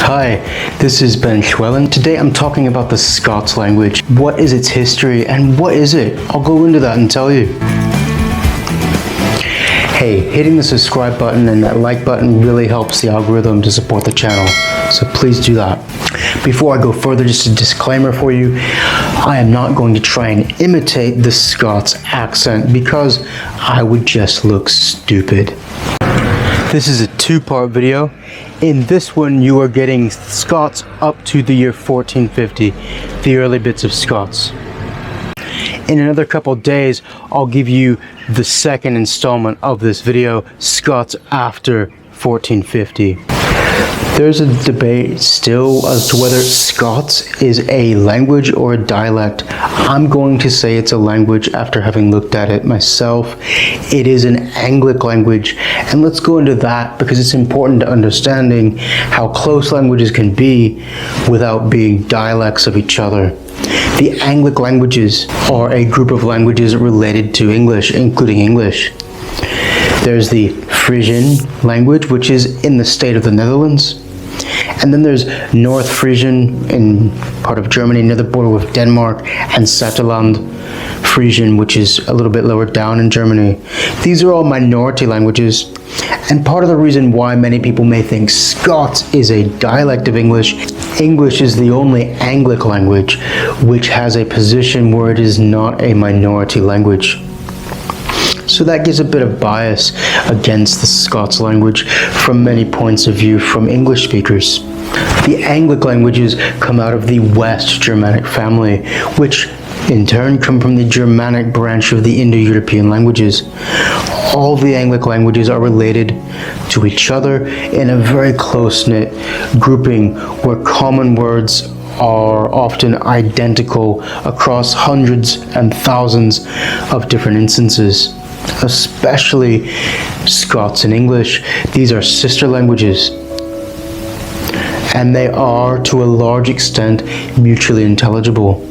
Hi, this is Ben Schwellen. Today I'm talking about the Scots language. What is its history and what is it? I'll go into that and tell you. Hey, hitting the subscribe button and that like button really helps the algorithm to support the channel, so please do that. Before I go further, just a disclaimer for you. I am not going to try and imitate the Scots accent because I would just look stupid. This is a two-part video. In this one, you are getting Scots up to the year 1450, the early bits of Scots. In another couple days, I'll give you the second installment of this video, Scots after 1450. There's a debate still as to whether Scots is a language or a dialect. I'm going to say it's a language after having looked at it myself. It is an Anglic language, and let's go into that because it's important to understanding how close languages can be without being dialects of each other. The Anglic languages are a group of languages related to English, including English. There's the Frisian language, which is in the state of the Netherlands. And then there's North Frisian in part of Germany near the border with Denmark, and Saterland Frisian, which is a little bit lower down in Germany. These are all minority languages, and part of the reason why many people may think Scots is a dialect of English, English is the only Anglic language which has a position where it is not a minority language. So that gives a bit of bias against the Scots language from many points of view from English speakers. The Anglic languages come out of the West Germanic family, which in turn come from the Germanic branch of the Indo-European languages. All the Anglic languages are related to each other in a very close-knit grouping where common words are often identical across hundreds and thousands of different instances. Especially Scots and English, these are sister languages, and they are to a large extent mutually intelligible.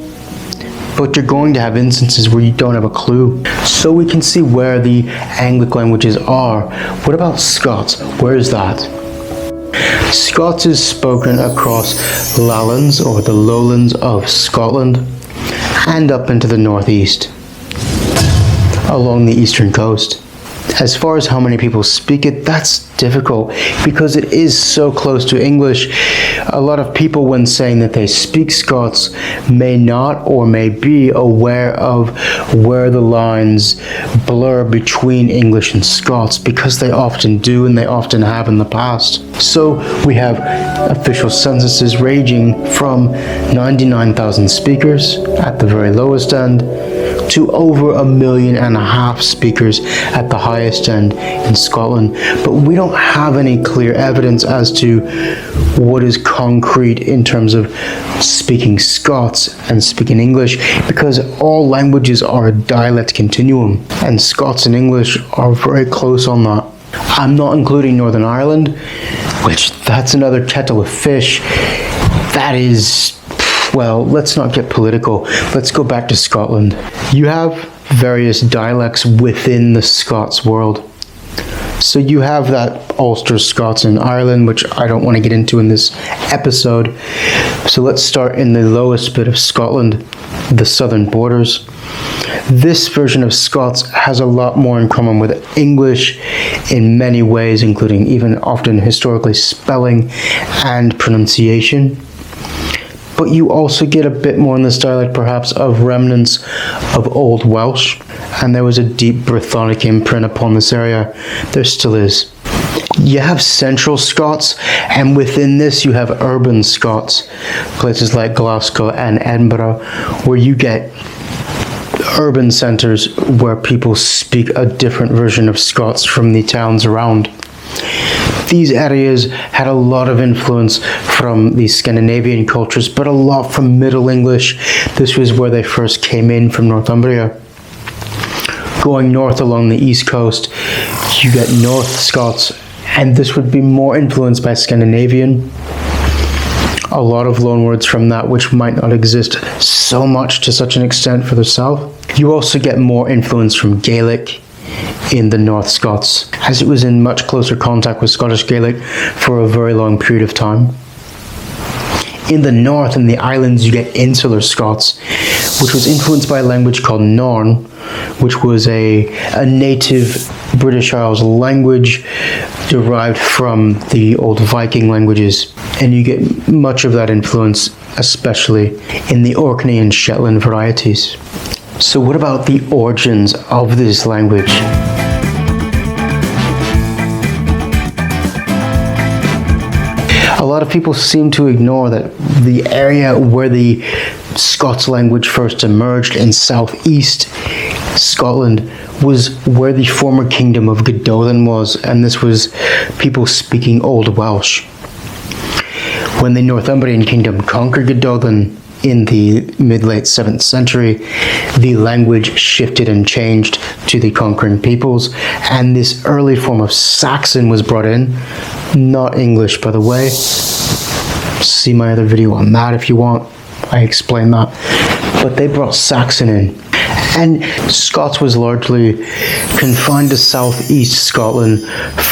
But you're going to have instances where you don't have a clue. So we can see where the Anglic languages are. What about Scots? Where is that? Scots is spoken across Lowlands or the lowlands of Scotland and up into the northeast, along the eastern coast. As far as how many people speak it, that's difficult because it is so close to English. A lot of people, when saying that they speak Scots, may not or may be aware of where the lines blur between English and Scots, because they often do and they often have in the past. So we have official censuses ranging from 99,000 speakers at the very lowest end to over 1.5 million speakers at the highest end in Scotland. But we don't have any clear evidence as to what is concrete in terms of speaking Scots and speaking English, because all languages are a dialect continuum, and Scots and English are very close on that. I'm not including Northern Ireland, which that's another kettle of fish. That is, well, let's not get political. Let's go back to Scotland. You have various dialects within the Scots world. So you have that Ulster Scots in Ireland, which I don't want to get into in this episode. So let's start in the lowest bit of Scotland, the southern borders. This version of Scots has a lot more in common with English in many ways, including even often historically spelling and pronunciation. But you also get a bit more in this dialect perhaps of remnants of Old Welsh, and there was a deep Brythonic imprint upon this area. There still is. You have Central Scots, and within this you have urban Scots, places like Glasgow and Edinburgh, where you get urban centres where people speak a different version of Scots from the towns around. These areas had a lot of influence from the Scandinavian cultures, but a lot from Middle English. This was where they first came in from Northumbria. Going north along the east coast, you get North Scots, and this would be more influenced by Scandinavian. A lot of loanwords from that which might not exist so much to such an extent for the south. You also get more influence from Gaelic in the North Scots, as it was in much closer contact with Scottish Gaelic for a very long period of time. In the north, in the islands, you get Insular Scots, which was influenced by a language called Norn, which was a native British Isles language derived from the old Viking languages. And you get much of that influence, especially in the Orkney and Shetland varieties. So what about the origins of this language? A lot of people seem to ignore that the area where the Scots language first emerged in southeast Scotland was where the former kingdom of Godolphin was, and this was people speaking Old Welsh. When the Northumbrian kingdom conquered Godolphin in the mid-late 7th century, the language shifted and changed to the conquering peoples, and this early form of Saxon was brought in. Not English, by the way. See my other video on that if you want. I explain that. But they brought Saxon in. And Scots was largely confined to southeast Scotland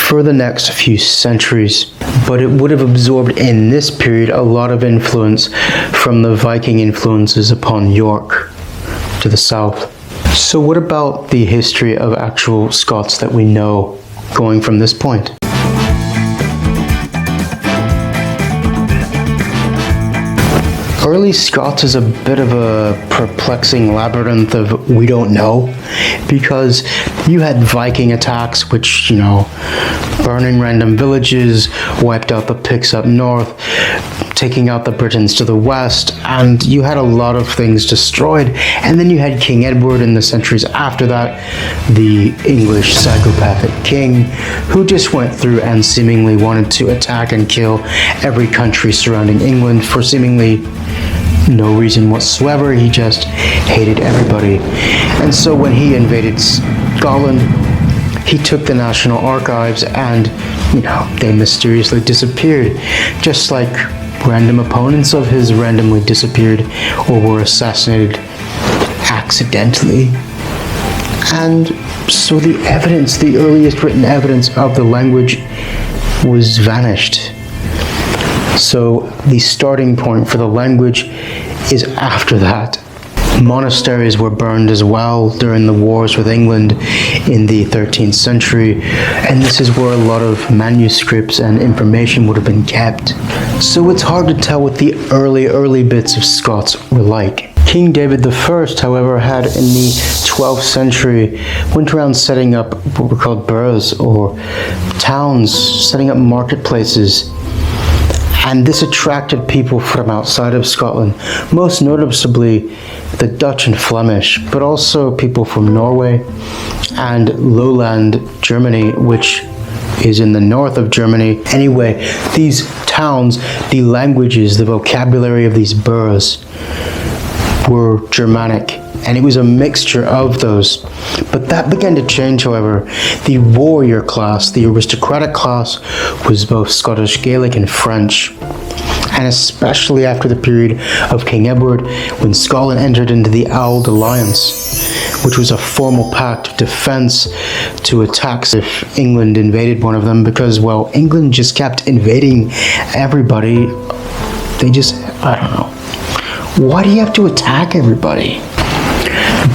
for the next few centuries. But it would have absorbed in this period a lot of influence from the Viking influences upon York to the south. So what about the history of actual Scots that we know going from this point? Early Scots is a bit of a perplexing labyrinth of we don't know, because you had Viking attacks which, burning random villages, wiped out the Picts up north, taking out the Britons to the west, and you had a lot of things destroyed. And then you had King Edward in the centuries after that, the English psychopathic king, who just went through and seemingly wanted to attack and kill every country surrounding England for seemingly no reason whatsoever. He just hated everybody. And so when he invaded Scotland, he took the National Archives and, they mysteriously disappeared, just like random opponents of his randomly disappeared or were assassinated accidentally. And so the evidence, the earliest written evidence of the language was vanished. So the starting point for the language is after that. Monasteries were burned as well during the wars with England in the 13th century, and this is where a lot of manuscripts and information would have been kept. So it's hard to tell what the early bits of Scots were like. King David I, however, had in the 12th century went around setting up what were called burghs or towns, setting up marketplaces. And this attracted people from outside of Scotland, most noticeably the Dutch and Flemish, but also people from Norway and lowland Germany, which is in the north of Germany. Anyway, these towns, the languages, the vocabulary of these burghs were Germanic, and it was a mixture of those. But that began to change, however. The warrior class, the aristocratic class, was both Scottish Gaelic and French. And especially after the period of King Edward, when Scotland entered into the Auld Alliance, which was a formal pact of defense to attacks if England invaded one of them, because, well, England just kept invading everybody. They just, I don't know. Why do you have to attack everybody?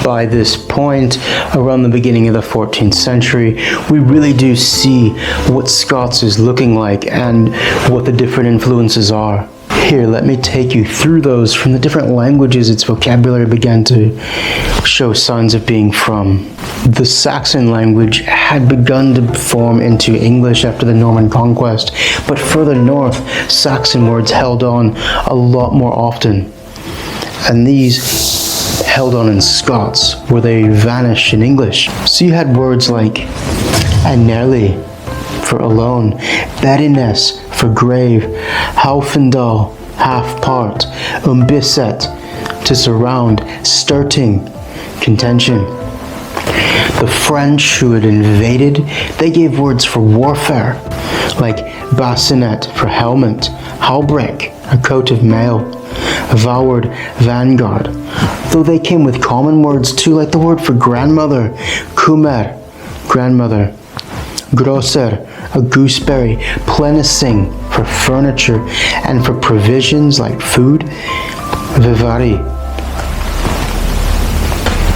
By this point, around the beginning of the 14th century, we really do see what Scots is looking like and what the different influences are. Here, let me take you through those from the different languages its vocabulary began to show signs of being from. The Saxon language had begun to form into English after the Norman conquest, but further north, Saxon words held on a lot more often. And these held on in Scots, where they vanished in English. So you had words like anerly for alone, bediness for grave, halfendal, half part, bisset, to surround, starting, contention. The French, who had invaded, they gave words for warfare, like bassinet for helmet, halbrek, a coat of mail, vaward, vanguard, though they came with common words too, like the word for grandmother, kumer, grandmother, Grosser, a gooseberry, plenissing for furniture, and for provisions like food, vivari.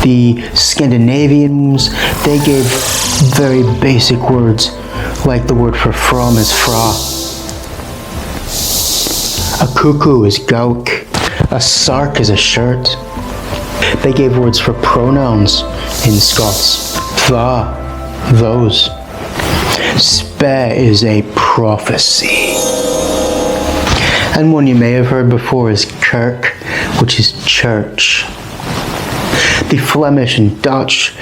The Scandinavians, they gave very basic words, like the word for from is fra. A cuckoo is gauk, a sark is a shirt. They gave words for pronouns in Scots, tha, those. Spe is a prophecy. And one you may have heard before is kerk, which is church. The Flemish and Dutch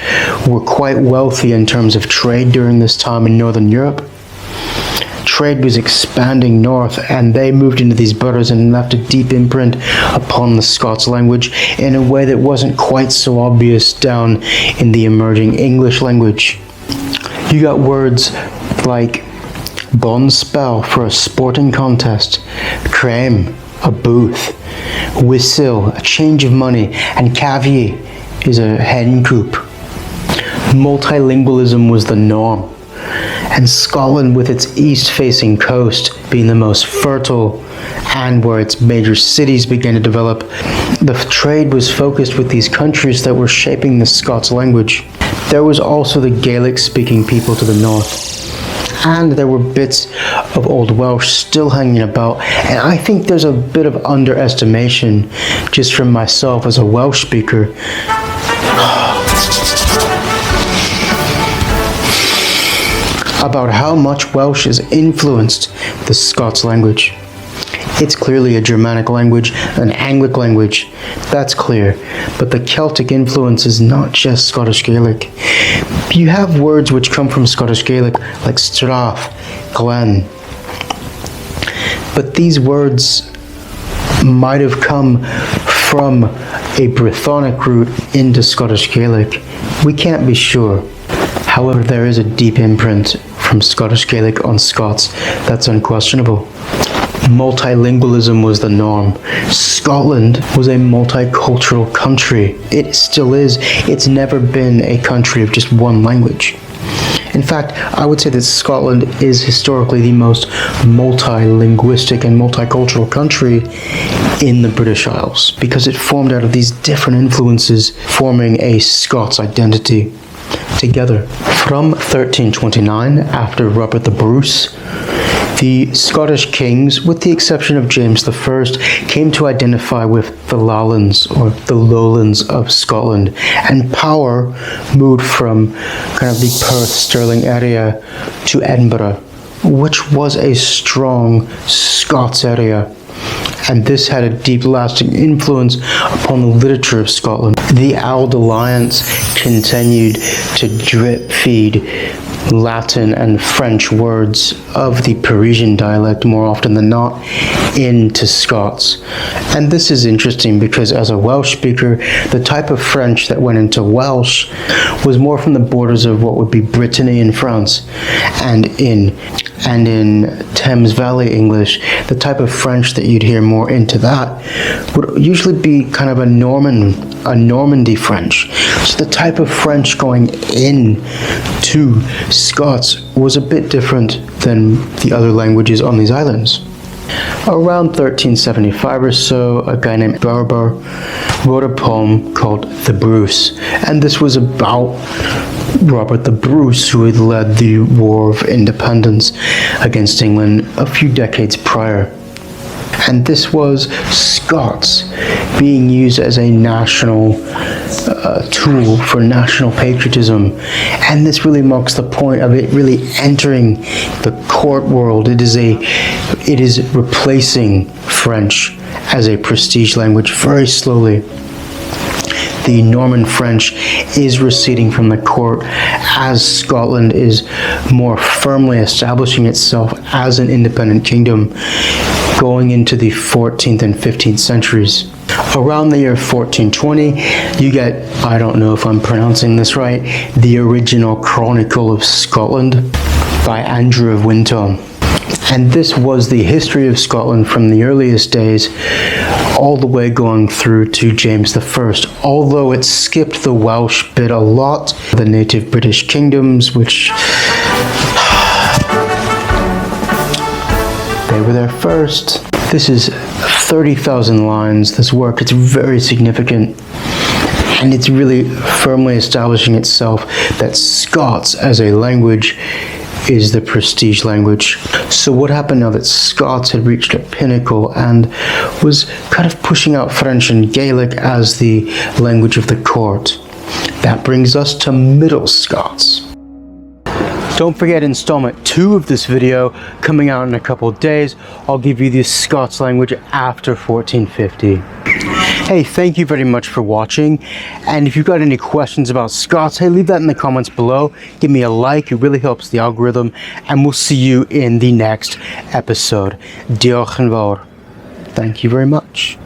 were quite wealthy in terms of trade during this time in Northern Europe. Trade was expanding north, and they moved into these boroughs and left a deep imprint upon the Scots language in a way that wasn't quite so obvious down in the emerging English language. You got words like bonspel for a sporting contest, crème, a booth, whistle, a change of money, and cavier is a hen coop. Multilingualism was the norm, and Scotland, with its east-facing coast being the most fertile and where its major cities began to develop, the trade was focused with these countries that were shaping the Scots language. There was also the Gaelic-speaking people to the north, and there were bits of Old Welsh still hanging about, and I think there's a bit of underestimation just from myself as a Welsh speaker about how much Welsh has influenced the Scots language. It's clearly a Germanic language, an Anglic language, that's clear, but the Celtic influence is not just Scottish Gaelic. You have words which come from Scottish Gaelic, like strath, glen, but these words might have come from a Brythonic root into Scottish Gaelic. We can't be sure. However, there is a deep imprint from Scottish Gaelic on Scots that's unquestionable. Multilingualism was the norm. Scotland was a multicultural country. It still is. It's never been a country of just one language. In fact, I would say that Scotland is historically the most multilinguistic and multicultural country in the British Isles, because it formed out of these different influences, forming a Scots identity together. From 1329, after Robert the Bruce, the Scottish kings, with the exception of James I, came to identify with the Lowlands, or the lowlands of Scotland, and power moved from kind of the Perth, Stirling area to Edinburgh, which was a strong Scots area. And this had a deep lasting influence upon the literature of Scotland. The Auld Alliance continued to drip feed Latin and French words of the Parisian dialect more often than not into Scots. And this is interesting because as a Welsh speaker, the type of French that went into Welsh was more from the borders of what would be Brittany in France, and in Thames Valley English, the type of French that you'd hear more into that would usually be kind of a Normandy French. So the type of French going in to Scots was a bit different than the other languages on these islands. Around 1375 or so, a guy named Barber wrote a poem called The Bruce, and this was about Robert the Bruce, who had led the War of Independence against England a few decades prior. And this was Scots being used as a national tool for national patriotism. And this really marks the point of it really entering the court world. It is replacing French as a prestige language very slowly. The Norman French is receding from the court as Scotland is more firmly establishing itself as an independent kingdom going into the 14th and 15th centuries. Around the year 1420, you get, I don't know if I'm pronouncing this right, the original Chronicle of Scotland by Andrew of Winton. And this was the history of Scotland from the earliest days all the way going through to James I, although it skipped the Welsh bit a lot, the native British kingdoms, which first. This is 30,000 lines, this work. It's very significant. And it's really firmly establishing itself that Scots as a language is the prestige language. So what happened now that Scots had reached a pinnacle and was kind of pushing out French and Gaelic as the language of the court? That brings us to Middle Scots. Don't forget installment 2 of this video coming out in a couple of days. I'll give you the Scots language after 1450. Hey, thank you very much for watching, and if you've got any questions about Scots, hey, leave that in the comments below. Give me a like, it really helps the algorithm, and we'll see you in the next episode. Diolch yn fawr. Thank you very much.